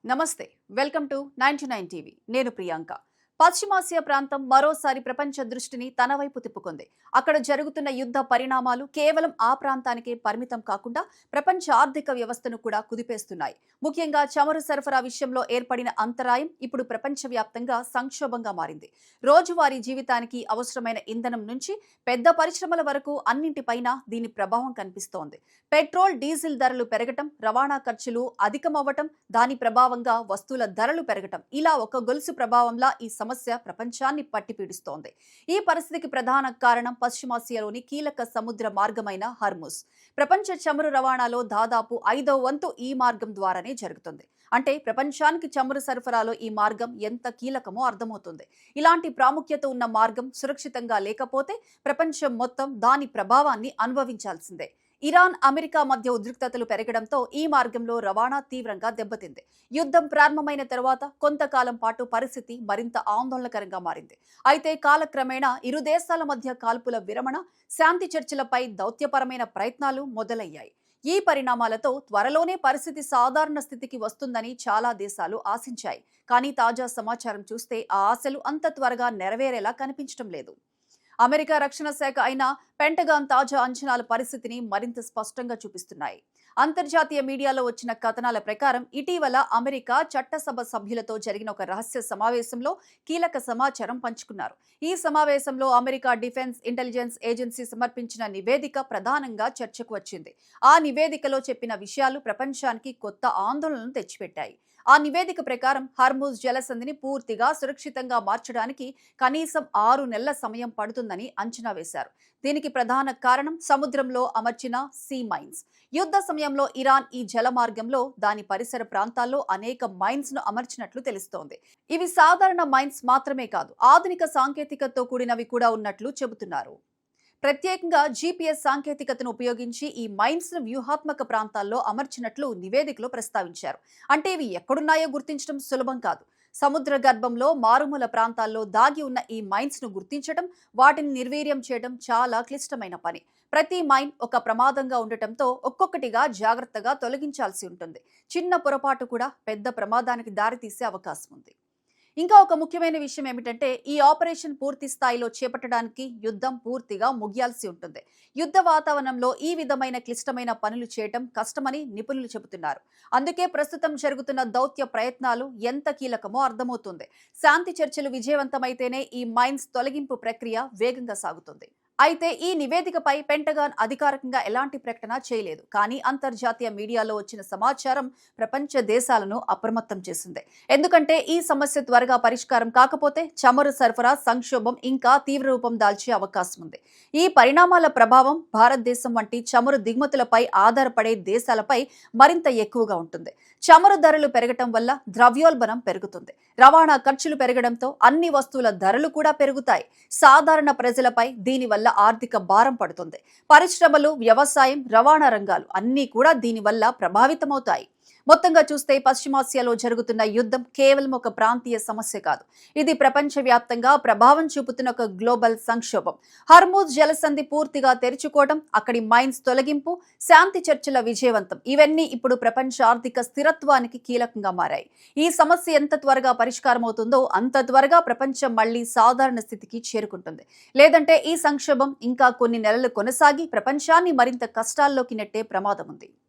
నమస్తే welcome to 99 TV నేను ప్రియాంక పశ్చిమాసియా ప్రాంతం మరోసారి ప్రపంచ దృష్టిని తన వైపు తిప్పుకుంది అక్కడ జరుగుతున్న యుద్ధ పరిణామాలు కేవలం ఆ ప్రాంతానికే పరిమితం కాకుండా ప్రపంచ ఆర్థిక వ్యవస్థను కూడా కుదిపేస్తున్నాయి ముఖ్యంగా చమురు సరఫరా విషయంలో ఏర్పడిన అంతరాయం ఇప్పుడు ప్రపంచవ్యాప్తంగా సంక్షోభంగా మారింది రోజువారీ జీవితానికి అవసరమైన ఇంధనం నుంచి పెద్ద పరిశ్రమల వరకు అన్నింటిపైన దీని ప్రభావం కనిపిస్తోంది పెట్రోల్ డీజిల్ ధరలు పెరగటం రవాణా ఖర్చులు అధికమవ్వటం దాని ప్రభావంగా వస్తువుల ధరలు పెరగటం ఇలా ఒక గొలుసు ప్రభావంలా ఈ సమస్య ప్రపంచాన్ని పట్టిపీడిస్తోంది ఈ పరిస్థితికి ప్రధాన కారణం పశ్చిమాసియాలోని కీలక సముద్ర మార్గమైన హర్ముజ్ ప్రపంచ చమురు రవాణాలో దాదాపు 5వ వంతు ఈ మార్గం ద్వారానే జరుగుతుంది అంటే ప్రపంచానికి చమురు సరఫరాలో ఈ మార్గం ఎంత కీలకమో అర్థమవుతుంది ఇలాంటి ప్రాముఖ్యత ఉన్న మార్గం సురక్షితంగా లేకపోతే ప్రపంచం మొత్తం దాని ప్రభావాన్ని అనుభవించాల్సిందే ఇరాన్ అమెరికా మధ్య ఉద్రిక్తతలు పెరగడంతో ఈ మార్గంలో రవాణా తీవ్రంగా దెబ్బతింది యుద్ధం ప్రారంభమైన తర్వాత కొంతకాలం పాటు పరిస్థితి మరింత ఆందోళనకరంగా మారింది అయితే కాలక్రమేణా ఇరు దేశాల మధ్య కాల్పుల విరమణ శాంతి చర్చలపై దౌత్యపరమైన ప్రయత్నాలు మొదలయ్యాయి ఈ పరిణామాలతో త్వరలోనే పరిస్థితి సాధారణ స్థితికి వస్తుందని చాలా దేశాలు ఆశించాయి కానీ తాజా సమాచారం చూస్తే ఆ ఆశలు అంత త్వరగా నెరవేరేలా కనిపించడం లేదు అమెరికా రక్షణ శాఖ అయిన పెంటగాన్ తాజా అంచనాల పరిస్థితిని మరింత స్పష్టంగా చూపిస్తున్నాయి అంతర్జాతీయ మీడియాలో వచ్చిన కథనాల ప్రకారం ఇటీవల అమెరికా చట్టసభ సభ్యులతో జరిగిన ఒక రహస్య సమావేశంలో కీలక సమాచారం పంచుకున్నారు ఈ సమావేశంలో అమెరికా డిఫెన్స్ ఇంటెలిజెన్స్ ఏజెన్సీ సమర్పించిన నివేదిక ప్రధానంగా చర్చకు వచ్చింది ఆ నివేదికలో చెప్పిన విషయాలు ప్రపంచానికి కొత్త ఆందోళనను తెచ్చిపెట్టాయి ఆ నివేదిక ప్రకారం హర్ముజ్ జలసంధిని పూర్తిగా సురక్షితంగా మార్చడానికి కనీసం 6 నెలల సమయం పడుతుందని అంచనా వేశారు దీనికి ప్రధాన కారణం సముద్రంలో అమర్చిన సీ మైన్స్ యుద్ధ సమయంలో ఇరాన్ ఈ జల మార్గంలో దాని పరిసర ప్రాంతాల్లో అనేక మైన్స్ ను అమర్చినట్లు తెలుస్తోంది ఇవి సాధారణ మైన్స్ మాత్రమే కాదు ఆధునిక సాంకేతికతతో కూడినవి కూడా ఉన్నట్లు చెబుతున్నారు ప్రత్యేకంగా జీపీఎస్ సాంకేతికతను ఉపయోగించి ఈ మైన్స్ ను వ్యూహాత్మక ప్రాంతాల్లో అమర్చినట్లు నివేదికలో ప్రస్తావించారు అంటే ఇవి ఎక్కడున్నాయో గుర్తించడం సులభం కాదు సముద్ర గర్భంలో మారుమూల ప్రాంతాల్లో దాగి ఉన్న ఈ మైన్స్ ను గుర్తించడం వాటిని నిర్వీర్యం చేయడం చాలా క్లిష్టమైన పని ప్రతి మైన్ ఒక ప్రమాదంగా ఉండటంతో ఒక్కొక్కటిగా జాగ్రత్తగా తొలగించాల్సి ఉంటుంది చిన్న పొరపాటు కూడా పెద్ద ప్రమాదానికి దారితీసే అవకాశం ఉంది ఇంకా ఒక ముఖ్యమైన విషయం ఏమిటంటే ఈ ఆపరేషన్ పూర్తి స్థాయిలో చేపట్టడానికి యుద్ధం పూర్తిగా ముగియాల్సి ఉంటుంది యుద్ధ వాతావరణంలో ఈ విధమైన క్లిష్టమైన పనులు చేయటం కష్టమని నిపుణులు చెబుతున్నారు అందుకే ప్రస్తుతం జరుగుతున్న దౌత్య ప్రయత్నాలు ఎంత కీలకమో అర్థమవుతుంది శాంతి చర్చలు విజయవంతమైతేనే ఈ మైన్స్ తొలగింపు ప్రక్రియ వేగంగా సాగుతుంది అయితే ఈ నివేదికపై పెంటగాన్ అధికారికంగా ఎలాంటి ప్రకటన చేయలేదు కానీ అంతర్జాతీయ మీడియాలో వచ్చిన సమాచారం ప్రపంచ దేశాలను అప్రమత్తం చేసింది ఎందుకంటే ఈ సమస్య త్వరగా పరిష్కారం కాకపోతే చమురు సరఫరా సంక్షోభం ఇంకా తీవ్ర రూపం దాల్చే అవకాశం ఉంది ఈ పరిణామాల ప్రభావం భారతదేశం వంటి చమురు దిగుమతులపై ఆధారపడే దేశాలపై మరింత ఎక్కువగా ఉంటుంది చమురు ధరలు పెరగటం వల్ల ద్రవ్యోల్బణం పెరుగుతుంది రవాణా ఖర్చులు పెరగడంతో అన్ని వస్తువుల ధరలు కూడా పెరుగుతాయి సాధారణ ప్రజలపై దీనివల్ల ఆర్థిక భారం పడుతుంది పరిశ్రమలు వ్యవసాయం రవాణా రంగాలు అన్నీ కూడా దీనివల్ల ప్రభావితమవుతాయి మొత్తంగా చూస్తే పశ్చిమాసియాలో జరుగుతున్న యుద్ధం కేవలం ఒక ప్రాంతీయ సమస్య కాదు ఇది ప్రపంచవ్యాప్తంగా ప్రభావం చూపుతున్న ఒక గ్లోబల్ సంక్షోభం హర్ముజ్ జలసంధి పూర్తిగా తెరుచుకోవడం అక్కడి మైన్స్ తొలగింపు శాంతి చర్చల విజయవంతం ఇవన్నీ ఇప్పుడు ప్రపంచ ఆర్థిక స్థిరత్వానికి కీలకంగా మారాయి ఈ సమస్య ఎంత త్వరగా పరిష్కారం అవుతుందో అంత త్వరగా ప్రపంచం మళ్లీ సాధారణ స్థితికి చేరుకుంటుంది లేదంటే ఈ సంక్షోభం ఇంకా కొన్ని నెలలు కొనసాగి ప్రపంచాన్ని మరింత కష్టాల్లోకి నెట్టే ప్రమాదం ఉంది